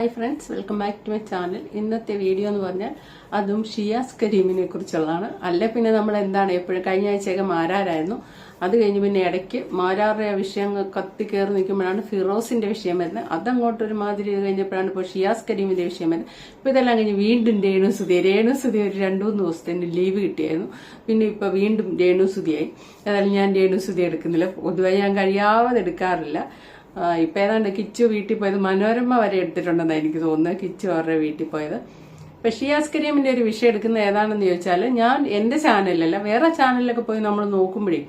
Hi friends, welcome back to my channel. ഇന്നത്തെ video എന്ന് പറഞ്ഞാൽ അതും ഷിയാസ് കരീമിനെ കുറിച്ചുള്ളതാണ്. അല്ലെ പിന്നെ നമ്മൾ എന്താണ് എപ്പോഴും കഴിഞ്ഞ ആഴ്ചയൊക്കെ മാരാരായിരുന്നു. അത് കഴിഞ്ഞ് പിന്നെ ഇടയ്ക്ക് മാരാറുടെ വിഷയം കത്തിക്കയറി നിൽക്കുമ്പോഴാണ് ഫിറോസിന്റെ വിഷയം വരുന്നത്. അതങ്ങോട്ട് ഒരുമാതിരി കഴിഞ്ഞപ്പോഴാണ് ഇപ്പോൾ ഷിയാസ് കരീമിന്റെ വിഷയം വരുന്നത്. ഇപ്പൊ ഇതെല്ലാം കഴിഞ്ഞ് വീണ്ടും രേണുസുതി ഒരു 2-3 ദിവസത്തിന് ലീവ് കിട്ടിയായിരുന്നു. പിന്നെ ഇപ്പൊ വീണ്ടും രേണുസുതിയായി. ഏതായാലും ഞാൻ രേണുസുതി എടുക്കുന്നില്ല, പൊതുവെ ഞാൻ കഴിയാതെ എടുക്കാറില്ല. ഇപ്പൊ ഏതാണ്ട് കിച്ചു വീട്ടിൽ പോയത് മനോരമ വരെ എടുത്തിട്ടുണ്ടെന്നാണ് എനിക്ക് തോന്നുന്നത്, കിച്ചു അവരുടെ വീട്ടിൽ പോയത്. ഇപ്പൊ ഷിയാസ് കരീമിന്റെ ഒരു വിഷയം എടുക്കുന്നത് ഏതാണെന്ന് ചോദിച്ചാൽ, ഞാൻ എന്റെ ചാനലിലല്ല വേറെ ചാനലിലൊക്കെ പോയി നമ്മൾ നോക്കുമ്പോഴേ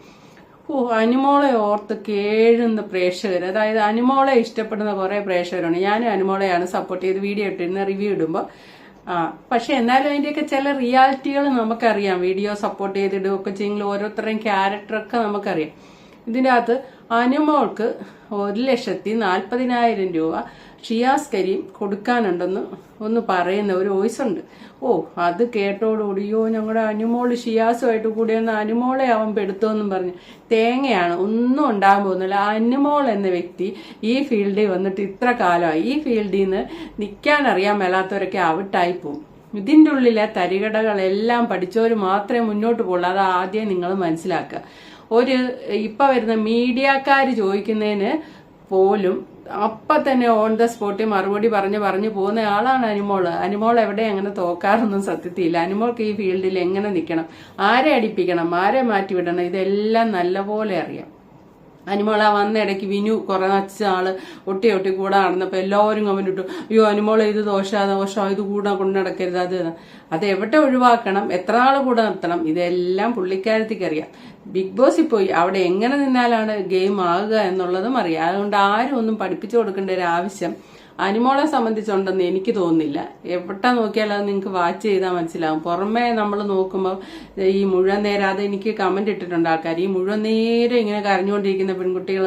അനുമോളെ ഓർത്ത് കേഴുന്ന പ്രേക്ഷകർ, അതായത് അനുമോളെ ഇഷ്ടപ്പെടുന്ന കുറെ പ്രേക്ഷകരാണ്. ഞാനും അനുമോളെയാണ് സപ്പോർട്ട് ചെയ്ത് വീഡിയോ ഇട്ടിരുന്ന റിവ്യൂ ഇടുമ്പോൾ. പക്ഷെ എന്നാലും അതിന്റെയൊക്കെ ചില റിയാലിറ്റികൾ നമുക്കറിയാം. വീഡിയോ സപ്പോർട്ട് ചെയ്തിടുകയൊക്കെ ചെയ്യുമെങ്കിൽ ഓരോരുത്തരുടെയും ക്യാരക്ടറൊക്കെ നമുക്കറിയാം. ഇതിൻ്റെ അകത്ത് അനുമോൾക്ക് 1,40,000 രൂപ ഷിയാസ് കരീം കൊടുക്കാനുണ്ടെന്ന് ഒന്ന് പറയുന്ന ഒരു വോയിസ് ഉണ്ട്. അത് കേട്ടോടുകൂടിയോ ഞങ്ങളുടെ അനുമോള് ഷിയാസുമായിട്ട് കൂടിയെന്ന് അനുമോളെ അവൻ പെടുത്തുമെന്നും പറഞ്ഞു. തേങ്ങയാണ്, ഒന്നും ഉണ്ടാകാൻ പോകുന്നില്ല. അനുമോൾ എന്ന വ്യക്തി ഈ ഫീൽഡിൽ വന്നിട്ട് ഇത്ര കാലമായി. ഈ ഫീൽഡിൽ നിന്ന് നിൽക്കാൻ അറിയാൻ മേലാത്തവരൊക്കെ ഔട്ടായി പോകും. ഇതിൻ്റെ ഉള്ളിലെ തരികടകളെല്ലാം പഠിച്ചവർ മാത്രമേ മുന്നോട്ട് പോകുള്ളൂ. അത് ആദ്യം നിങ്ങൾ മനസ്സിലാക്കുക. ഇപ്പൊ വരുന്ന മീഡിയക്കാര് ചോദിക്കുന്നതിന് പോലും അപ്പൊ തന്നെ ഓൺ ദ സ്പോട്ടിൽ മറുപടി പറഞ്ഞു പോകുന്ന ആളാണ് അനുമോള്. അനുമോൾ എവിടെ അങ്ങനെ തോക്കാറൊന്നും സത്യത്തില്ല. അനുമോൾക്ക് ഈ ഫീൽഡിൽ എങ്ങനെ നിൽക്കണം, ആരെ അടിപ്പിക്കണം, ആരെ മാറ്റിവിടണം, ഇതെല്ലാം നല്ലപോലെ അറിയാം. അനുമോള വന്ന ഇടയ്ക്ക് വിനു കുറച്ച് ആള് ഒട്ടി കൂടെ നടന്നപ്പോ എല്ലാവരും കമന്റ് ഇട്ടു, അയ്യോ അനുമോളെ ഇത് ദോഷം ഇത് കൂടെ കൊണ്ടു നടക്കരുത്. അത് എവിടെ ഒഴിവാക്കണം, എത്ര നാൾ കൂടെ നിർത്തണം, ഇതെല്ലാം പുള്ളിക്കാരത്തേക്ക് അറിയാം. ബിഗ് ബോസിൽ പോയി അവിടെ എങ്ങനെ നിന്നാലാണ് ഗെയിം ആകുക എന്നുള്ളതും അറിയാം. അതുകൊണ്ട് ആരും ഒന്നും പഠിപ്പിച്ചു കൊടുക്കേണ്ട ഒരു ആവശ്യം അനുമോളെ സംബന്ധിച്ചുണ്ടെന്ന് എനിക്ക് തോന്നുന്നില്ല. എവിടെ നോക്കിയാലും അത് നിങ്ങൾക്ക് വാച്ച് ചെയ്താൽ മനസ്സിലാവും. പുറമേ നമ്മൾ നോക്കുമ്പോൾ ഈ മുഴുവൻ നേരം, അത് എനിക്ക് കമന്റ് ഇട്ടിട്ടുണ്ട് ആൾക്കാർ, ഈ മുഴുവൻ നേരം ഇങ്ങനെ കരഞ്ഞുകൊണ്ടിരിക്കുന്ന പെൺകുട്ടികൾ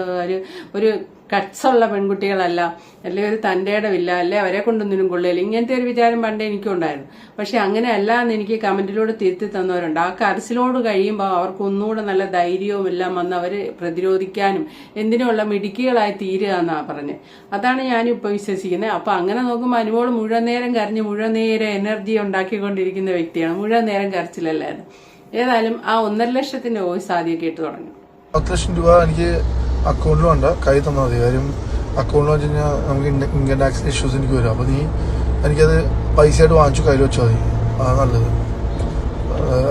ഒരു കട്ട്സുള്ള പെൺകുട്ടികളല്ല, അല്ലെ ഒരു തന്റെ ഇടമില്ല, അല്ലെ അവരെ കൊണ്ടൊന്നിനും കൊള്ളില്ല, ഇങ്ങനത്തെ ഒരു വിചാരം പണ്ടേ എനിക്കും ഉണ്ടായിരുന്നു. പക്ഷെ അങ്ങനെ അല്ല എന്ന് എനിക്ക് കമന്റിലൂടെ തിരുത്തി തന്നവരുണ്ട്. ആ കരച്ചിലോട് കഴിയുമ്പോൾ അവർക്ക് ഒന്നുകൂടെ നല്ല ധൈര്യവും എല്ലാം വന്ന് അവര് പ്രതിരോധിക്കാനും എന്തിനുള്ള മിടുക്കികളായി തീരുക എന്നാ പറഞ്ഞത്. അതാണ് ഞാനും ഇപ്പൊ വിശ്വസിക്കുന്നത്. അപ്പൊ അങ്ങനെ നോക്കുമ്പോൾ അനുമോള് മുഴുവൻ നേരം കരഞ്ഞ് മുഴുവൻ നേരം എനർജി ഉണ്ടാക്കിക്കൊണ്ടിരിക്കുന്ന വ്യക്തിയാണ്. മുഴുവൻ നേരം കരച്ചിലല്ലായിരുന്നു. ഏതായാലും ആ 1,50,000 വോയിസ് ആദ്യം കേട്ടു തുടങ്ങി. 10,00,000 രൂപ എനിക്ക് അക്കൗണ്ടിൽ വേണ്ട, കൈ തന്നാൽ മതി. കാര്യം അക്കൗണ്ടിൽ വെച്ച് കഴിഞ്ഞാൽ നമുക്ക് ഇൻകം ടാക്സ് ഇഷ്യൂസ് എനിക്ക് വരും. അപ്പോൾ നീ എനിക്കത് പൈസയായിട്ട് വാങ്ങിച്ചു കയ്യിൽ വെച്ചാൽ മതി, അതാണ് നല്ലത്.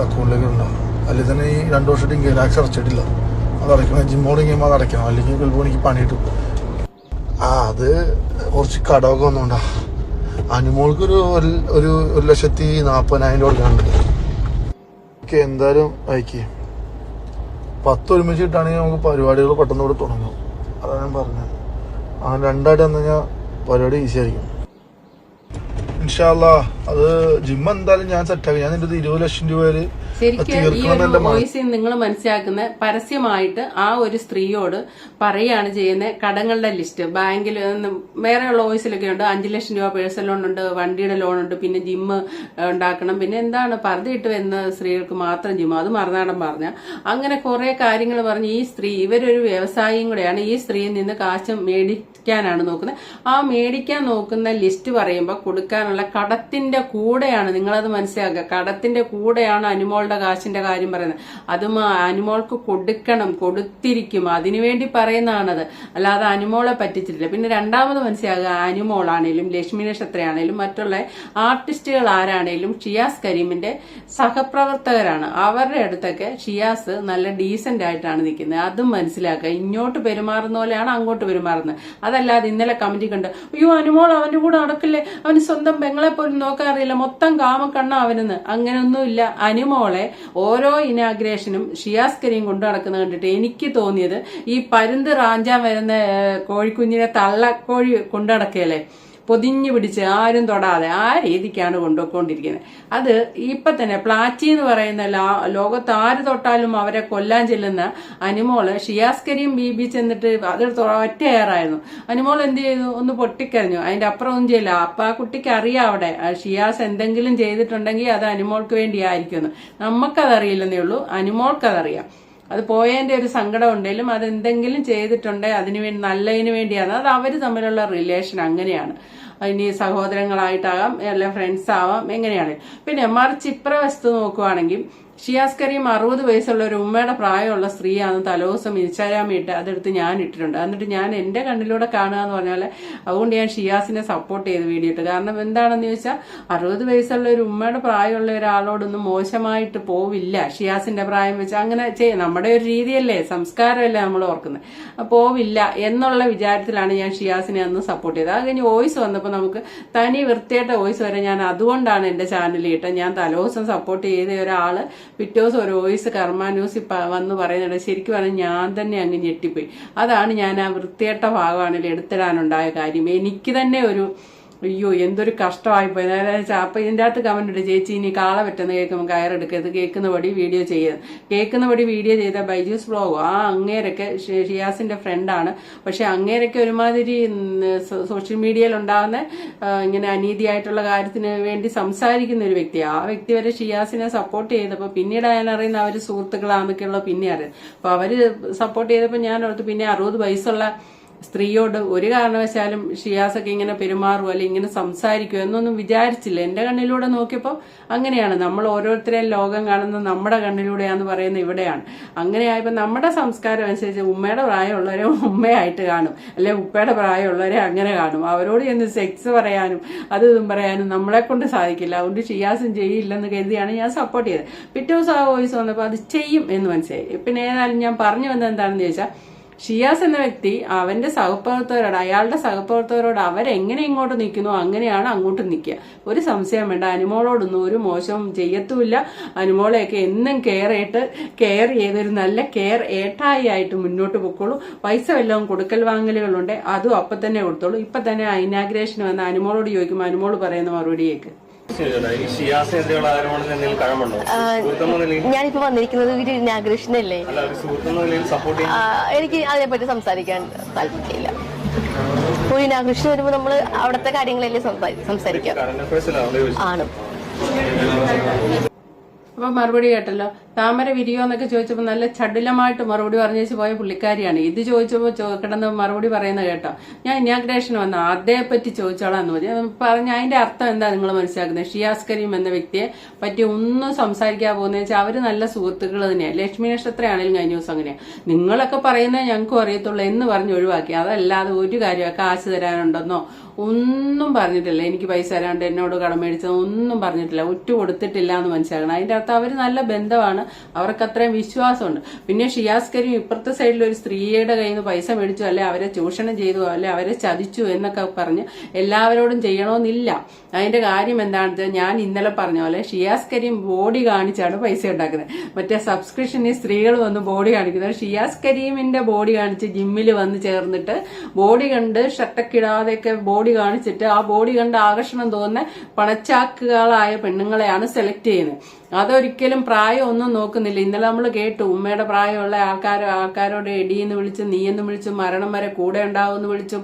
അക്കൗണ്ടിലേക്ക് ഉണ്ടാവും. അല്ലെങ്കിൽ തന്നെ ഈ 2 വർഷമായിട്ട് ഇൻകം ടാക്സ് അടച്ചിട്ടില്ല, അത് അടയ്ക്കണം. ജിമ്മോട് കഴിയുമ്പോൾ അത് അടയ്ക്കണം, അല്ലെങ്കിൽ ചിലപ്പോൾ എനിക്ക് പണി കിട്ടും. അത് കുറച്ച് കടമൊക്കെ വന്നുകൊണ്ടാ. അനുമോൾക്കൊരു 1,40,000 കൊടുക്കാനുണ്ട്. ഓക്കെ, എന്തായാലും അയക്കേ 10 ഒരുമിച്ച് കിട്ടുകയാണെങ്കിൽ നമുക്ക് പരിപാടികൾ പെട്ടെന്ന് ഇവിടെ തുടങ്ങും. അതാണ് ഞാൻ പറഞ്ഞത്. അങ്ങനെ 2 വന്നു കഴിഞ്ഞാൽ പരിപാടി ഈസി ആയിരിക്കും. ഇൻഷാ അല്ലാ. അത് ജിം എന്തായാലും ഞാൻ സെറ്റാക്കി. ഞാൻ നിന്റെ 20,00,000 രൂപ ശരിക്കും ഈ ഒരു വോയിസിൽ നിങ്ങൾ മനസ്സിലാക്കുന്ന പരസ്യമായിട്ട് ആ ഒരു സ്ത്രീയോട് പറയാണ് ചെയ്യുന്ന കടങ്ങളുടെ ലിസ്റ്റ്. ബാങ്കിൽ വേറെയുള്ള വോയിസിലൊക്കെ ഉണ്ട്. 5,00,000 രൂപ പേഴ്സണൽ ലോൺ ഉണ്ട്, വണ്ടിയുടെ ലോൺ ഉണ്ട്, പിന്നെ ജിമ്മ് ഉണ്ടാക്കണം, പിന്നെ എന്താണ് പർദ്ദയിട്ട് വരുന്ന സ്ത്രീകൾക്ക് മാത്രം ജിമ്മ്, അത് മറുനാടൻ പറഞ്ഞ അങ്ങനെ കുറെ കാര്യങ്ങൾ പറഞ്ഞ് ഈ സ്ത്രീ ഇവരൊരു വ്യവസായിയും കൂടെയാണ്. ഈ സ്ത്രീയിൽ നിന്ന് കാശ് മേടിക്കാനാണ് നോക്കുന്നത്. ആ മേടിക്കാൻ നോക്കുന്ന ലിസ്റ്റ് പറയുമ്പോൾ കൊടുക്കാനുള്ള കടത്തിന്റെ കൂടെയാണ്, നിങ്ങളത് മനസ്സിലാക്കുക, കടത്തിന്റെ കൂടെയാണ് അനുമോളുടെ കാശിന്റെ കാര്യം പറയുന്നത്. അതും അനുമോൾക്ക് കൊടുക്കണം, കൊടുത്തിരിക്കും, അതിനുവേണ്ടി പറയുന്നതാണത്, അല്ലാതെ അനുമോളെ പറ്റിച്ചിട്ടില്ല. പിന്നെ രണ്ടാമത് മനസ്സിലാകുക, അനുമോളാണേലും ലക്ഷ്മി നക്ഷത്രയാണേലും മറ്റുള്ള ആർട്ടിസ്റ്റുകൾ ആരാണേലും ഷിയാസ് കരീമിന്റെ സഹപ്രവർത്തകരാണ്. അവരുടെ അടുത്തൊക്കെ ഷിയാസ് നല്ല ഡീസന്റ് ആയിട്ടാണ് നിൽക്കുന്നത്. അതും മനസ്സിലാക്കുക. ഇങ്ങോട്ട് പെരുമാറുന്ന പോലെയാണ് അങ്ങോട്ട് പെരുമാറുന്നത്. അതല്ലാതെ ഇന്നലെ കമന്റ് കണ്ട് അയ്യോ അനുമോൾ അവന്റെ കൂടെ നടക്കില്ലേ, അവന് സ്വന്തം പെങ്ങളെ പോലും നോക്കാറില്ല, മൊത്തം കാമക്കണ്ണ അവനെന്ന്, അങ്ങനെയൊന്നുമില്ല. അനുമോളെ ഓരോ ഇനാഗ്രേഷനും ഷിയാസ് കരീം കൊണ്ടു നടക്കുന്ന കണ്ടിട്ട് എനിക്ക് തോന്നിയത് ഈ പരുന്ത് റാഞ്ചാൻ വരുന്ന കോഴിക്കുഞ്ഞിനെ തള്ളക്കോഴി കൊണ്ടു നടക്കുകയല്ലേ, പൊതിഞ്ഞു പിടിച്ച് ആരും തൊടാതെ, ആ രീതിക്കാണ് കൊണ്ടുപോയിക്കൊണ്ടിരിക്കുന്നത്. അത് ഇപ്പൊ തന്നെ പ്ലാച്ചി എന്ന് പറയുന്ന ലോകത്ത് ആര് തൊട്ടാലും അവരെ കൊല്ലാൻ ചെല്ലുന്ന അനുമോള് ഷിയാസ് കരീം ബീബി ചെന്നിട്ട് അത് ഒറ്റയേറായിരുന്നു. അനുമോൾ എന്ത് ചെയ്തു, ഒന്ന് പൊട്ടിക്കരഞ്ഞു. അതിന്റെ അപ്പുറം ഒന്നും ചെയ്യില്ല. അപ്പൊ ആ കുട്ടിക്ക് അറിയാം അവിടെ ഷിയാസ് എന്തെങ്കിലും ചെയ്തിട്ടുണ്ടെങ്കിൽ അത് അനുമോൾക്ക് വേണ്ടിയായിരിക്കുമെന്ന്. നമുക്കതറിയില്ലെന്നേ ഉള്ളൂ, അനുമോൾക്കതറിയാം. അത് പോയതിന്റെ ഒരു സങ്കടം ഉണ്ടെങ്കിലും അതെന്തെങ്കിലും ചെയ്തിട്ടുണ്ടെങ്കിൽ അതിനു വേണ്ടി നല്ലതിന് വേണ്ടിയാണ്. അത് അവര് തമ്മിലുള്ള റിലേഷൻ അങ്ങനെയാണ്. ഇനി സഹോദരങ്ങളായിട്ടാകാം, അല്ലെ ഫ്രണ്ട്സ് ആവാം, എങ്ങനെയാണ്. പിന്നെ മറിച്ച് ഇപ്രവശത്ത് നോക്കുവാണെങ്കിൽ ഷിയാസ് കരീം 60 വയസ്സുള്ള ഒരു ഉമ്മയുടെ പ്രായമുള്ള സ്ത്രീയാണ് തലേദിവസം ഇൻസ്റ്റാഗ്രാമിൽ ഇട്ട് അതെടുത്ത് ഞാൻ ഇട്ടിട്ടുണ്ട്. എന്നിട്ട് ഞാൻ എന്റെ കണ്ണിലൂടെ കാണുക എന്ന് പറഞ്ഞാൽ അതുകൊണ്ട് ഞാൻ ഷിയാസിനെ സപ്പോർട്ട് ചെയ്ത് വീഡിയോ ഇട്ട്. കാരണം എന്താണെന്ന് ചോദിച്ചാൽ 60 വയസ്സുള്ള ഒരു ഉമ്മയുടെ പ്രായമുള്ള ഒരാളോടൊന്നും മോശമായിട്ട് പോവില്ല. ഷിയാസിന്റെ പ്രായം വെച്ച് അങ്ങനെ ചെയ്യും, നമ്മുടെ ഒരു രീതിയല്ലേ, സംസ്കാരമല്ലേ നമ്മൾ ഓർക്കുന്നത്, പോവില്ല എന്നുള്ള വിചാരത്തിലാണ് ഞാൻ ഷിയാസിനെ അന്ന് സപ്പോർട്ട് ചെയ്തത്. അത് കഴിഞ്ഞ് വോയിസ് വന്നപ്പോൾ നമുക്ക് തനി വൃത്തിയായിട്ട വോയിസ് വരെ ഞാൻ അതുകൊണ്ടാണ് എന്റെ ചാനലിൽ ഇട്ടത്. ഞാൻ തലേദിവസം സപ്പോർട്ട് ചെയ്ത ഒരാള് പിറ്റേ ദിവസം ഒരു വോയിസ് കർമ്മ ന്യൂസിൽ വന്ന് പറയുന്നുണ്ട്. ശരിക്കും പറഞ്ഞാൽ ഞാൻ തന്നെ അങ്ങ് ഞെട്ടിപ്പോയി. അതാണ് ഞാൻ ആ വൃത്തിയേട്ട ഭാഗമാണെങ്കിൽ എടുത്തിടാനുണ്ടായ കാര്യം. എനിക്ക് തന്നെ ഒരു അയ്യോ എന്തൊരു കഷ്ടമായിപ്പോയി. അപ്പൊ ഇതിന്റെ അകത്ത് കമന്റ് ഉണ്ട്, ചേച്ചി ഇനി കാള പറ്റുന്ന കേൾക്കുമ്പോൾ കയറെടുക്കരുത്, കേൾക്കുന്നപടി വീഡിയോ ചെയ്യരുത്. കേൾക്കുന്നപടി വീഡിയോ ചെയ്ത ബൈജൂസ് ബ്ലോഗോ ആ അങ്ങേരൊക്കെ ഷിയാസിന്റെ ഫ്രണ്ടാണ്. പക്ഷെ അങ്ങേരൊക്കെ ഒരുമാതിരി സോഷ്യൽ മീഡിയയിൽ ഉണ്ടാകുന്ന ഇങ്ങനെ അനീതിയായിട്ടുള്ള കാര്യത്തിന് വേണ്ടി സംസാരിക്കുന്ന ഒരു വ്യക്തിയാണ്. ആ വ്യക്തി വരെ ഷിയാസിനെ സപ്പോർട്ട് ചെയ്തപ്പോൾ പിന്നീട് ഞാൻ അറിയുന്ന അവര് സുഹൃത്തുക്കളാന്നൊക്കെയുള്ള പിന്നെ അറിയാം. അപ്പൊ അവര് സപ്പോർട്ട് ചെയ്തപ്പോൾ ഞാൻ ഓർത്ത് പിന്നെ 60 വയസ്സുള്ള സ്ത്രീയോട് ഒരു കാരണവശാലും ഷിയാസൊക്കെ ഇങ്ങനെ പെരുമാറുമോ അല്ലെങ്കിൽ ഇങ്ങനെ സംസാരിക്കുമോ എന്നൊന്നും വിചാരിച്ചില്ല. എന്റെ കണ്ണിലൂടെ നോക്കിയപ്പോൾ അങ്ങനെയാണ്. നമ്മൾ ഓരോരുത്തരെയും ലോകം കാണുന്നത് നമ്മുടെ കണ്ണിലൂടെയാന്ന് പറയുന്നത് ഇവിടെയാണ്. അങ്ങനെയായപ്പോൾ നമ്മുടെ സംസ്കാരം അനുസരിച്ച് ഉമ്മയുടെ പ്രായമുള്ളവരെ ഉമ്മയായിട്ട് കാണും, അല്ലെ ഉപ്പയുടെ പ്രായമുള്ളവരെ അങ്ങനെ കാണും. അവരോട് ചെന്ന് സെക്സ് പറയാനും അത് ഇതും പറയാനും നമ്മളെ കൊണ്ട് സാധിക്കില്ല. അതുകൊണ്ട് ഷിയാസും ചെയ്യില്ലെന്ന് കരുതിയാണ് ഞാൻ സപ്പോർട്ട് ചെയ്തത്. പിറ്റേ ദിവസം ആ വോയിസ് വന്നപ്പോൾ അത് ചെയ്യും എന്ന് മനസ്സിലായി. പിന്നെ ഏതായാലും ഞാൻ പറഞ്ഞു വന്നത് എന്താണെന്ന് ചോദിച്ചാൽ, ഷിയാസ് എന്ന വ്യക്തി അവന്റെ സഹപ്രവർത്തകരോട്, അയാളുടെ സഹപ്രവർത്തകരോട് അവരെങ്ങനെ ഇങ്ങോട്ട് നിൽക്കുന്നു അങ്ങനെയാണ് അങ്ങോട്ട് നിൽക്കുക. ഒരു സംശയം വേണ്ട, അനുമോളോടൊന്നും ഒരു മോശവും ചെയ്യത്തുമില്ല. അനുമോളെയൊക്കെ എന്നും കെയർ ചെയ്തൊരു നല്ല കെയർ ഏട്ടായി ആയിട്ട് മുന്നോട്ട് പൊക്കോളൂ. പൈസ വല്ലതും കൊടുക്കൽ വാങ്ങലുകളുണ്ട് അതും അപ്പൊ തന്നെ കൊടുത്തോളൂ. ഇപ്പൊ തന്നെ ഇനാഗ്രേഷൻ വന്ന അനുമോളോട് ചോദിക്കുമ്പോൾ അനുമോള് പറയുന്ന മറുപടിയേക്ക്. ഞാനിപ്പോ വന്നിരിക്കുന്നത് ഒരു ഇനാഗ്രേഷനല്ലേ, എനിക്ക് അതിനെപ്പറ്റി സംസാരിക്കാൻ താല്പര്യമില്ല. ഒരു ഇനാഗ്രേഷൻ വരുമ്പോ നമ്മള് അവിടുത്തെ കാര്യങ്ങളല്ലേ സംസാരിക്കാം ആണ്. അപ്പൊ മറുപടി കേട്ടല്ലോ. താമര വിരിയോ എന്നൊക്കെ ചോദിച്ചപ്പോൾ നല്ല ചടുലമായിട്ട് മറുപടി പറഞ്ഞു പോയ പുള്ളിക്കാരിയാണ്. ഇത് ചോദിച്ചപ്പോൾ കിടന്ന് മറുപടി പറയുന്ന കേട്ടോ. ഞാൻ ഇനാഗ്രേഷൻ വന്ന അതേപ്പറ്റി ചോദിച്ചോളാന്ന് പറഞ്ഞ അതിന്റെ അർത്ഥം എന്താ നിങ്ങൾ മനസ്സിലാക്കുന്നത്? ഷിയാസ് കരീം എന്ന വ്യക്തിയെ പറ്റി ഒന്നും സംസാരിക്കാൻ പോകുന്ന വെച്ചാൽ അവര് നല്ല സുഹൃത്തുക്കൾ തന്നെയാണ്. ലക്ഷ്മി നക്ഷത്രയാണെങ്കിലും കഴിഞ്ഞ ദിവസം അങ്ങനെയാണ്. നിങ്ങളൊക്കെ പറയുന്നത് ഞങ്ങൾക്കും അറിയത്തുള്ളൂ എന്ന് പറഞ്ഞ് ഒഴിവാക്കി. അതല്ലാതെ ഒരു കാര്യം കാശ് തരാനുണ്ടെന്നോ ഒന്നും പറഞ്ഞിട്ടില്ല. എനിക്ക് പൈസ തരാണ്ട് എന്നോട് കടം മേടിച്ചത് ഒന്നും പറഞ്ഞിട്ടില്ല, ഒറ്റ കൊടുത്തിട്ടില്ല എന്ന് മനസ്സിലാക്കണം. അതിന്റെ അർത്ഥം അവര് നല്ല ബന്ധമാണ്, അവർക്ക് അത്രയും വിശ്വാസമുണ്ട്. പിന്നെ ഷിയാസ് കരീം ഇപ്പുറത്തെ സൈഡിൽ ഒരു സ്ത്രീയുടെ കയ്യിൽ നിന്ന് പൈസ മേടിച്ചു, അല്ലെ അവരെ ചൂഷണം ചെയ്തു, അല്ലെ അവരെ ചതിച്ചു എന്നൊക്കെ പറഞ്ഞ് എല്ലാവരോടും ചെയ്യണമെന്നില്ല. അതിന്റെ കാര്യം എന്താണെന്ന് വെച്ചാൽ ഞാൻ ഇന്നലെ പറഞ്ഞ പോലെ ഷിയാസ് കരീം ബോഡി കാണിച്ചാണ് പൈസ ഉണ്ടാക്കുന്നത്. മറ്റേ സബ്സ്ക്രിപ്ഷനിൽ സ്ത്രീകൾ വന്ന് ബോഡി കാണിക്കുന്നത്. ഷിയാസ് കരീമിന്റെ ബോഡി കാണിച്ച് ജിമ്മിൽ വന്ന് ചേർന്നിട്ട് ബോഡി കണ്ട് ഷർട്ടൊക്കെ ഇടാതെയൊക്കെ ബോഡി കാണിച്ചിട്ട് ആ ബോഡി കണ്ട് ആകർഷണം തോന്നുന്ന പണച്ചാക്കുകളായ പെണ്ണുങ്ങളെയാണ് സെലക്ട് ചെയ്യുന്നത്. അതൊരിക്കലും പ്രായം ഒന്നും നോക്കുന്നില്ല. ഇന്നലെ നമ്മൾ കേട്ടു ഉമ്മയുടെ പ്രായമുള്ള ആൾക്കാരോട് എടിയെന്ന് വിളിച്ചും നീയെന്ന് വിളിച്ചും മരണം വരെ കൂടെ ഉണ്ടാവുമെന്ന് വിളിച്ചും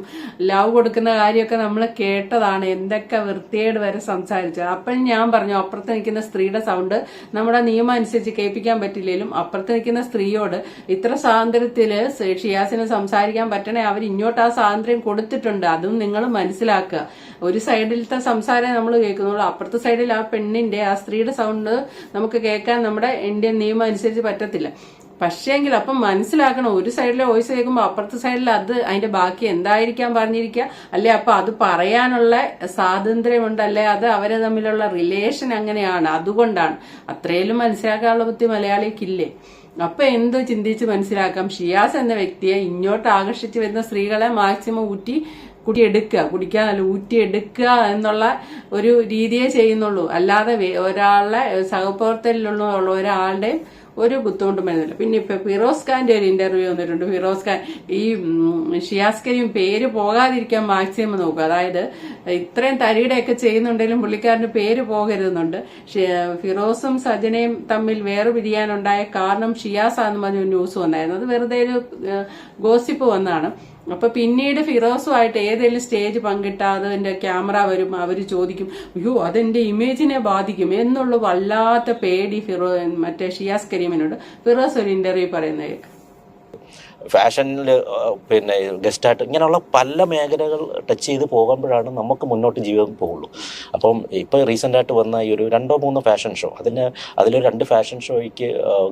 ലവ് കൊടുക്കുന്ന കാര്യമൊക്കെ നമ്മൾ കേട്ടതാണ്. എന്തൊക്കെ വൃത്തിയേട് വരെ സംസാരിച്ചത്. അപ്പം ഞാൻ പറഞ്ഞു അപ്പുറത്ത് നിൽക്കുന്ന സ്ത്രീയുടെ സൗണ്ട് നമ്മുടെ നിയമം അനുസരിച്ച് കേൾപ്പിക്കാൻ പറ്റില്ലെങ്കിലും അപ്പുറത്ത് നിൽക്കുന്ന സ്ത്രീയോട് ഇത്ര സ്വാതന്ത്ര്യത്തില് ഷിയാസിന് സംസാരിക്കാൻ പറ്റണേ അവർ ഇങ്ങോട്ട് ആ സ്വാതന്ത്ര്യം കൊടുത്തിട്ടുണ്ട്. അതും നിങ്ങൾ മനസ്സിലാക്കുക. ഒരു സൈഡിലത്തെ സംസാരം നമ്മൾ കേൾക്കുന്നുള്ളൂ, അപ്പുറത്തെ സൈഡിൽ ആ പെണ്ണിന്റെ ആ സ്ത്രീയുടെ സൗണ്ട് നമുക്ക് കേൾക്കാൻ നമ്മുടെ ഇന്ത്യൻ നിയമം അനുസരിച്ച് പറ്റത്തില്ല. പക്ഷേങ്കിൽ അപ്പം മനസ്സിലാക്കണം, ഒരു സൈഡിലെ വോയിസ് കേൾക്കുമ്പോൾ അപ്പുറത്തെ സൈഡിൽ അത് അതിന്റെ ബാക്കി എന്തായിരിക്കാൻ പറഞ്ഞിരിക്കുക, അല്ലെ അപ്പൊ അത് പറയാനുള്ള സ്വാതന്ത്ര്യമുണ്ട്, അല്ലെ അത് അവരെ തമ്മിലുള്ള റിലേഷൻ അങ്ങനെയാണ്. അതുകൊണ്ടാണ് അത്രയും മനസ്സിലാക്കാനുള്ള ബുദ്ധി മലയാളിക്കില്ലേ. അപ്പൊ എന്തോ ചിന്തിച്ച് മനസ്സിലാക്കാം. ഷിയാസ് എന്ന വ്യക്തിയെ ഇങ്ങോട്ട് ആകർഷിച്ചു വരുന്ന സ്ത്രീകളെ മാക്സിമം കുടിക്കാനല്ല ഊറ്റിയെടുക്കുക എന്നുള്ള ഒരു രീതിയെ ചെയ്യുന്നുള്ളൂ. അല്ലാതെ ഒരാളെ സഹപ്രവർത്തകരിലുള്ള ഒരാളുടെ ഒരു ബുദ്ധിമുട്ടും വരുന്നില്ല. പിന്നെ ഇപ്പൊ ഫിറോസ് ഖാന്റെ ഒരു ഇന്റർവ്യൂ വന്നിട്ടുണ്ട്. ഫിറോസ് ഖാൻ ഈ ഷിയാസ് കരീം പേര് പോകാതിരിക്കാൻ മാക്സിമം നോക്കുക. അതായത് ഇത്രയും തരിയുടെയൊക്കെ ചെയ്യുന്നുണ്ടെങ്കിലും പുള്ളിക്കാരന്റെ പേര് പോകരുതെന്നുണ്ട്. ഫിറോസും സജനയും തമ്മിൽ വേർപിരിയാനുണ്ടായ കാരണം ഷിയാസാന്ന് പറഞ്ഞ ന്യൂസ് വന്നായിരുന്നു. അത് വെറുതെ ഒരു ഗോസിപ്പ് വന്നാണ്. അപ്പൊ പിന്നീട് ഫിറോസുമായിട്ട് ഏതെങ്കിലും സ്റ്റേജ് പങ്കിട്ടാതെ അതിന്റെ ക്യാമറ വരും, അവര് ചോദിക്കും അയ്യോ അതെന്റെ ഇമേജിനെ ബാധിക്കും എന്നുള്ള വല്ലാത്ത പേടി മറ്റേ ഷിയാസ് കരീമിനോട് ഫിറോസ് ഒരു ഇന്റർവ്യൂ പറയുന്നത് കേൾക്കാം. ഫാഷനിൽ പിന്നെ ഗസ്റ്റായിട്ട് ഇങ്ങനെയുള്ള പല മേഖലകൾ ടച്ച് ചെയ്ത് പോകുമ്പോഴാണ് നമുക്ക് മുന്നോട്ട് ജീവിതം പോകുള്ളൂ. അപ്പം ഇപ്പോൾ റീസെൻ്റായിട്ട് വന്ന ഈ ഒരു 2-3 ഫാഷൻ ഷോ, അതിലൊരു 2 ഫാഷൻ ഷോയ്ക്ക്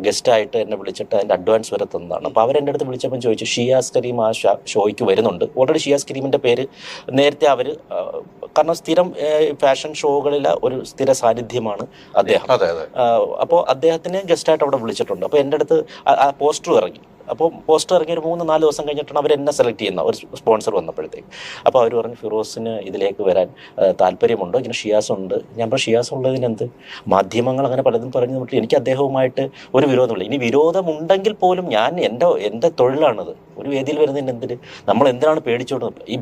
ഗസ്റ്റായിട്ട് എന്നെ വിളിച്ചിട്ട് അതിൻ്റെ അഡ്വാൻസ് വരെ തന്നതാണ്. അപ്പോൾ അവരെൻ്റെ അടുത്ത് വിളിച്ചപ്പോൾ ചോദിച്ചു, ഷിയാസ് കരീം ആ ഷോയ്ക്ക് വരുന്നുണ്ട്. ഓൾറെഡി ഷിയാസ് കരീമിൻ്റെ പേര് നേരത്തെ അവർ, കാരണം സ്ഥിരം ഫാഷൻ ഷോകളിലെ ഒരു സ്ഥിര സാന്നിധ്യമാണ് അദ്ദേഹം. അപ്പോൾ അദ്ദേഹത്തിനെ ഗസ്റ്റായിട്ട് അവിടെ വിളിച്ചിട്ടുണ്ട്. അപ്പോൾ എൻ്റെ അടുത്ത് ആ പോസ്റ്റർ ഇറങ്ങി. അപ്പോൾ പോസ്റ്റർ ഇറങ്ങി ഒരു 3-4 ദിവസം കഴിഞ്ഞിട്ടാണ് അവർ എന്നെ സെലക്ട് ചെയ്യുന്ന ഒരു സ്പോൺസർ വന്നപ്പോഴത്തേക്ക്. അപ്പോൾ അവർ പറഞ്ഞു, ഫിറോസിന് ഇതിലേക്ക് വരാൻ താല്പര്യമുണ്ടോ, ഇങ്ങനെ ഷിയാസ് ഉണ്ട്. ഞാൻ പറഞ്ഞു, ഷിയാസ് ഉള്ളതിനെന്ത്, മാധ്യമങ്ങൾ അങ്ങനെ പലതും പറഞ്ഞു തന്നിട്ട് എനിക്ക് അദ്ദേഹവുമായിട്ട് ഒരു വിരോധമില്ല. ഇനി വിരോധമുണ്ടെങ്കിൽ പോലും ഞാൻ എൻ്റെ തൊഴിലാണത്. ഒരു വേദിയിൽ വരുന്നതിന് എന്തിന്, നമ്മൾ എന്തിനാണ് പേടിച്ചോടുന്നത്? ഈ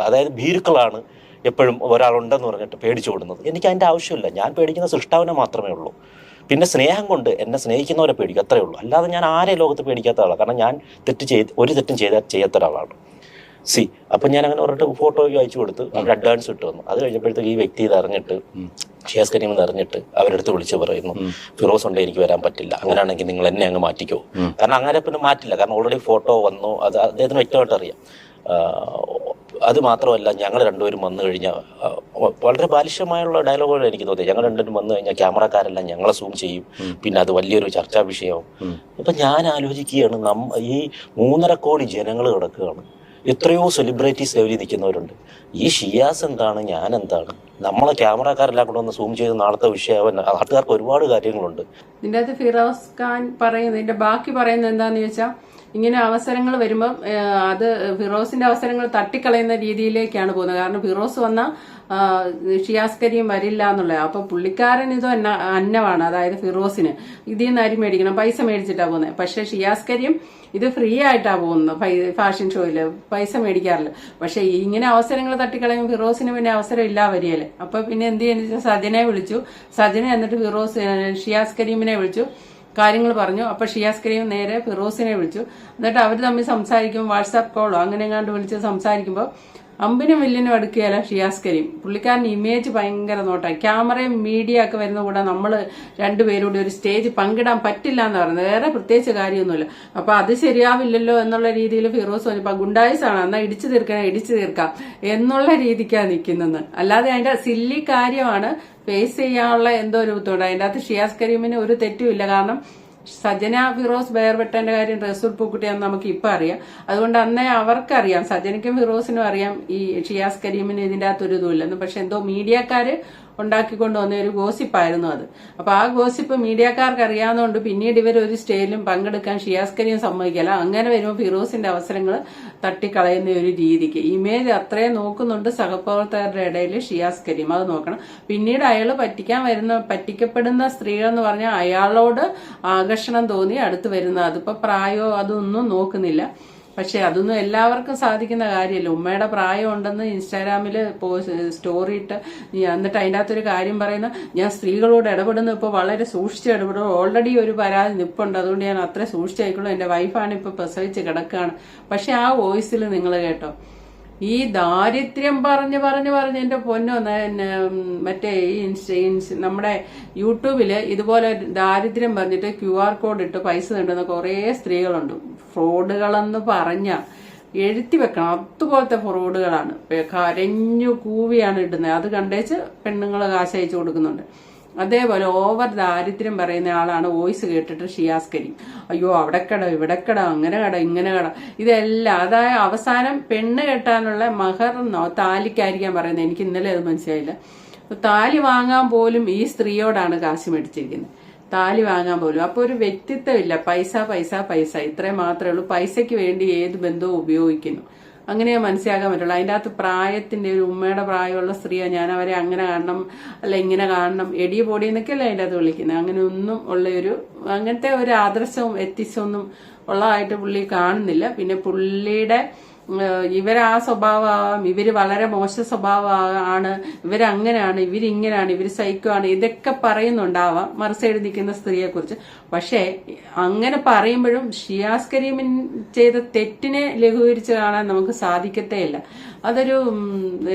അതായത് ഭീരുക്കളാണ് എപ്പോഴും ഒരാളുണ്ടെന്ന് പറഞ്ഞിട്ട് പേടിച്ചോടുന്നത്. എനിക്ക് അതിൻ്റെ ആവശ്യമില്ല. ഞാൻ പേടിക്കുന്ന സൃഷ്ടാവിനെ മാത്രമേ ഉള്ളൂ. പിന്നെ സ്നേഹം കൊണ്ട് എന്നെ സ്നേഹിക്കുന്നവരെ പേടിക്കും, അത്രയേ ഉള്ളൂ. അല്ലാതെ ഞാൻ ആരെ ലോകത്ത് പേടിക്കാത്ത ആളാണ്. കാരണം ഞാൻ ഒരു തെറ്റും ചെയ്യാത്ത ഒരാളാണ്. അപ്പം ഞാൻ അങ്ങനെ പറഞ്ഞിട്ട് ഫോട്ടോ അയച്ചു കൊടുത്ത് അവർ അഡ്വാൻസ് ഇട്ട് വന്നു. അത് കഴിഞ്ഞപ്പോഴത്തേക്ക് ഈ വ്യക്തി ഇത് അറിഞ്ഞിട്ട്, ഷിയാസ് കരീം എന്ന് അറിഞ്ഞിട്ട് അവരെടുത്ത് വിളിച്ച് പറയുന്നു, ഫിറോസ് ഉണ്ട്, എനിക്ക് വരാൻ പറ്റില്ല, അങ്ങനെയാണെങ്കിൽ നിങ്ങൾ എന്നെ അങ്ങ് മാറ്റിക്കോ. കാരണം അങ്ങനെ പിന്നെ മാറ്റില്ല, കാരണം ഓൾറെഡി ഫോട്ടോ വന്നു, അത് അദ്ദേഹത്തിന് വ്യക്തമായിട്ട് അറിയാം. അത് മാത്രമല്ല, ഞങ്ങൾ രണ്ടുപേരും വന്നു കഴിഞ്ഞാൽ വളരെ ബാലിഷ്യമായുള്ള ഡയലോഗുകൾ എനിക്ക് തോന്നി. ഞങ്ങൾ രണ്ടുപേരും വന്നു കഴിഞ്ഞാൽ ക്യാമറക്കാരെല്ലാം ഞങ്ങളെ സൂം ചെയ്യും, പിന്നെ അത് വലിയൊരു ചർച്ചാ വിഷയമാവും. ഇപ്പം ഞാൻ ആലോചിക്കുകയാണ്, ഈ 3.5 കോടി ജനങ്ങൾ കിടക്കുകയാണ്, എത്രയോ സെലിബ്രിറ്റീസ് ലെവലിൽ നിൽക്കുന്നവരുണ്ട്. ഈ ഷിയാസ് എന്താണ്, ഞാൻ എന്താണ്? നമ്മളെ ക്യാമറക്കാരെല്ലാം കൂടെ ഒന്ന് സൂം ചെയ്ത് നാളത്തെ വിഷയമാവാൻ നാട്ടുകാർക്ക് ഒരുപാട് കാര്യങ്ങളുണ്ട്. ഇതിൻ്റെ അകത്ത് ഫിറോസ് ഖാൻ ഇതിന്റെ ബാക്കി പറയുന്നത് എന്താണെന്ന് ചോദിച്ചാൽ, ഇങ്ങനെ അവസരങ്ങൾ വരുമ്പം അത് ഫിറോസിന്റെ അവസരങ്ങൾ തട്ടിക്കളയുന്ന രീതിയിലേക്കാണ് പോകുന്നത്. കാരണം ഫിറോസ് വന്ന ഷിയാസ് കരീം വരില്ല എന്നുള്ളത്. അപ്പൊ പുള്ളിക്കാരൻ ഇത് അന്നമാണ്, അതായത് ഫിറോസിന് ഇതിൽ നിന്ന് അരി മേടിക്കണം, പൈസ മേടിച്ചിട്ടാണ് പോകുന്നത്. പക്ഷെ ഷിയാസ് കരീം ഇത് ഫ്രീ ആയിട്ടാണ് പോകുന്നത് ഫാഷൻ ഷോയില്, പൈസ മേടിക്കാറില്ല. പക്ഷെ ഇങ്ങനെ അവസരങ്ങൾ തട്ടിക്കളയും ഫിറോസിന് പിന്നെ അവസരം ഇല്ലാ വരികയല്ലേ. അപ്പൊ പിന്നെ എന്ത് ചെയ്യുന്ന, സജനെ വിളിച്ചു. സജന എന്നിട്ട് ഷിയാസ് കരീമിനെ വിളിച്ചു, കാര്യങ്ങൾ പറഞ്ഞു. അപ്പൊ ഷിയാസ് കരീം നേരെ ഫിറോസിനെ വിളിച്ചു. എന്നിട്ട് അവർ തമ്മിൽ സംസാരിക്കും, വാട്സാപ്പ് കോളോ അങ്ങനെ എങ്ങാണ്ട് വിളിച്ച് സംസാരിക്കുമ്പോൾ അമ്പിനും വില്ലിനും അടുക്കുകയല്ല ഷിയാസ് കരീം. പുള്ളിക്കാരൻ ഇമേജ് ഭയങ്കര നോട്ടായി. ക്യാമറയും മീഡിയ ഒക്കെ വരുന്ന കൂടെ നമ്മൾ രണ്ടുപേരൂടെ ഒരു സ്റ്റേജ് പങ്കിടാൻ പറ്റില്ല എന്ന് പറയുന്നത്, വേറെ പ്രത്യേകിച്ച് കാര്യമൊന്നുമില്ല. അപ്പൊ അത് ശരിയാവില്ലല്ലോ എന്നുള്ള രീതിയിൽ ഫിറോസ് പറഞ്ഞപ്പോ, ഗുണ്ടായിസാണ്, എന്നാൽ ഇടിച്ചു തീർക്കാം എന്നുള്ള രീതിക്കാണ് നിൽക്കുന്നത്. അല്ലാതെ അതിന്റെ സില്ലി കാര്യമാണ്, ഫേസ് ചെയ്യാനുള്ള എന്തോ ഒരു ബുദ്ധിമുട്ട്. അതിൻ്റെ അകത്ത് ഷിയാസ് കരീമിന് ഒരു തെറ്റുമില്ല. കാരണം സജന ഫിറോസ് വേർപെട്ടതിന്റെ കാര്യം റസൂൽ പൂക്കുട്ടിയാന്ന് നമുക്ക് ഇപ്പൊ അറിയാം. അതുകൊണ്ട് അന്നേ അവർക്കറിയാം, സജനയ്ക്കും ഫിറോസിനും അറിയാം ഈ ഷിയാസ് കരീമിന് ഇതിന്റെ അകത്തൊരു ഇതുമില്ലെന്ന്. പക്ഷെ എന്തോ മീഡിയക്കാര് ഉണ്ടാക്കിക്കൊണ്ട് വന്ന ഒരു ഗോസിപ്പായിരുന്നു അത്. അപ്പൊ ആ ഗോസിപ്പ് മീഡിയക്കാർക്ക് അറിയാവുന്നതുകൊണ്ട് പിന്നീട് ഇവർ ഒരു സ്റ്റേജിലും പങ്കെടുക്കാൻ ഷിയാസ് കരീം സമ്മതിക്കില്ല. അങ്ങനെ വരുമ്പോൾ ഫിറോസിന്റെ അവസരങ്ങൾ തട്ടിക്കളയുന്ന ഒരു രീതിക്ക് ഇമേജ് അത്രയും നോക്കുന്നുണ്ട് സഹപ്രവർത്തകരുടെ ഇടയിൽ ഷിയാസ് കരീം. അത് നോക്കണം. പിന്നീട് അയാൾ പറ്റിക്കപ്പെടുന്ന സ്ത്രീകൾ എന്ന് പറഞ്ഞാൽ അയാളോട് ആകർഷണം തോന്നി അടുത്ത് വരുന്ന, അതിപ്പോ പ്രായമോ അതൊന്നും നോക്കുന്നില്ല. പക്ഷെ അതൊന്നും എല്ലാവർക്കും സാധിക്കുന്ന കാര്യമല്ല. ഉമ്മയുടെ പ്രായം ഉണ്ടെന്ന് ഇൻസ്റ്റാഗ്രാമില് സ്റ്റോറി ഇട്ട് എന്നിട്ട് അതിൻ്റെ അകത്തൊരു കാര്യം പറയുന്ന, ഞാൻ സ്ത്രീകളോട് ഇടപെടുന്നു, ഇപ്പോൾ വളരെ സൂക്ഷിച്ച് ഇടപെടും, ഓൾറെഡി ഒരു പരാതി നിപ്പുണ്ട്, അതുകൊണ്ട് ഞാൻ അത്ര സൂക്ഷിച്ചായിക്കുള്ളൂ, എന്റെ വൈഫാണ് ഇപ്പൊ പ്രസവിച്ച് കിടക്കുകയാണ്. പക്ഷെ ആ വോയിസിൽ നിങ്ങൾ കേട്ടോ, ഈ ദാരിദ്ര്യം പറഞ്ഞ് എന്റെ പൊന്നോ, മറ്റേ നമ്മുടെ യൂട്യൂബില് ഇതുപോലെ ദാരിദ്ര്യം പറഞ്ഞിട്ട് QR കോഡ് ഇട്ട് പൈസ നേടുന്ന കുറെ സ്ത്രീകളുണ്ട്. ഫ്രോഡുകളെന്ന് പറഞ്ഞ എഴുത്തി വെക്കണം, അതുപോലത്തെ ഫ്രോഡുകളാണ്. കരഞ്ഞു കൂവിയാണ് ഇടുന്നത്. അത് കണ്ടേച്ച് പെണ്ണുങ്ങൾ കാശ് അയച്ചു കൊടുക്കുന്നുണ്ട്. അതേപോലെ ഓവർ ദാരിദ്ര്യം പറയുന്ന ആളാണ് വോയിസ് കേട്ടിട്ട് ഷിയാസ് കരീം. അയ്യോ അവിടെ കട ഇവിടെ കട അങ്ങനെ കട ഇങ്ങനെ കട ഇതെല്ലാം. അതായത് അവസാനം പെണ്ണ് കെട്ടാനുള്ള മഹർന്നോ താലിക്കായിരിക്കാൻ പറയുന്നത്. എനിക്ക് ഇന്നലെ അത് മനസ്സിലായില്ല. താലി വാങ്ങാൻ പോലും ഈ സ്ത്രീയോടാണ് കാശ് മേടിച്ചിരിക്കുന്നത്, താലി വാങ്ങാൻ പോലും. അപ്പൊ ഒരു വ്യക്തിത്വം ഇല്ല, പൈസ പൈസ പൈസ, ഇത്രയും മാത്രമേ ഉള്ളൂ. പൈസയ്ക്ക് വേണ്ടി ഏത് ബന്ധവും ഉപയോഗിക്കുന്നു, അങ്ങനെ മനസ്സിലാക്കാൻ പറ്റുള്ളൂ. അതിൻ്റെ അകത്ത് പ്രായത്തിന്റെ, ഒരു ഉമ്മയുടെ പ്രായമുള്ള സ്ത്രീയോ ഞാൻ അവരെ അങ്ങനെ കാണണം അല്ല ഇങ്ങനെ കാണണം, എടി പൊടി എന്നൊക്കെയല്ല അതിൻ്റെ അകത്ത് വിളിക്കുന്നത്. അങ്ങനെ ഒന്നും അങ്ങനത്തെ ഒരു ആദർശവും എത്തിസൊന്നും ഉള്ളതായിട്ട് പുള്ളി കാണുന്നില്ല. പിന്നെ പുള്ളിയുടെ ഇവരാ സ്വഭാവമാവാം, ഇവര് വളരെ മോശ സ്വഭാവമാണ്, ഇവരങ്ങനെയാണ്, ഇവരിങ്ങനെയാണ്, ഇവര് സൈക്കോ ആണ്, ഇതൊക്കെ പറയുന്നുണ്ടാവാം മറു സൈഡ് നിൽക്കുന്ന സ്ത്രീയെ കുറിച്ച്. പക്ഷെ അങ്ങനെ പറയുമ്പോഴും ഷിയാസ് കരീമിൻ ചെയ്ത തെറ്റിനെ ലഘൂകരിച്ച് കാണാൻ നമുക്ക് സാധിക്കത്തേ ഇല്ല. അതൊരു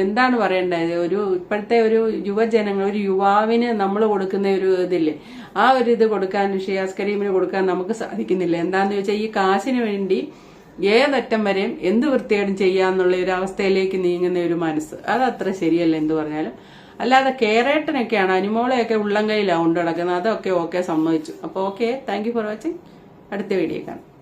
എന്താണ് പറയേണ്ടത്, ഇപ്പോഴത്തെ ഒരു യുവജനങ്ങൾ, ഒരു യുവാവിന് നമ്മൾ കൊടുക്കുന്ന ഒരു ഇതില്ലേ, ആ ഒരു ഇത് കൊടുക്കാൻ ഷിയാസ് കരീമിന് കൊടുക്കാൻ നമുക്ക് സാധിക്കുന്നില്ല. എന്താന്ന് ചോദിച്ചാൽ ഈ കാശിന് വേണ്ടി ഏതറ്റം വരെയും എന്ത് വൃത്തികേടും ചെയ്യാന്നുള്ള ഒരു അവസ്ഥയിലേക്ക് നീങ്ങുന്ന ഒരു മനസ്സ്, അത് അത്ര ശരിയല്ല എന്ത് പറഞ്ഞാലും. അല്ലാതെ കേരേട്ടനൊക്കെയാണ് അനുമോളെയൊക്കെ ഉള്ളം കയ്യിലാണ് കൊണ്ടു നടക്കുന്നത്, അതൊക്കെ ഓക്കെ സമ്മതിച്ചു. അപ്പോൾ okay, thank you for watching. അടുത്ത വീഡിയോ കാണാം.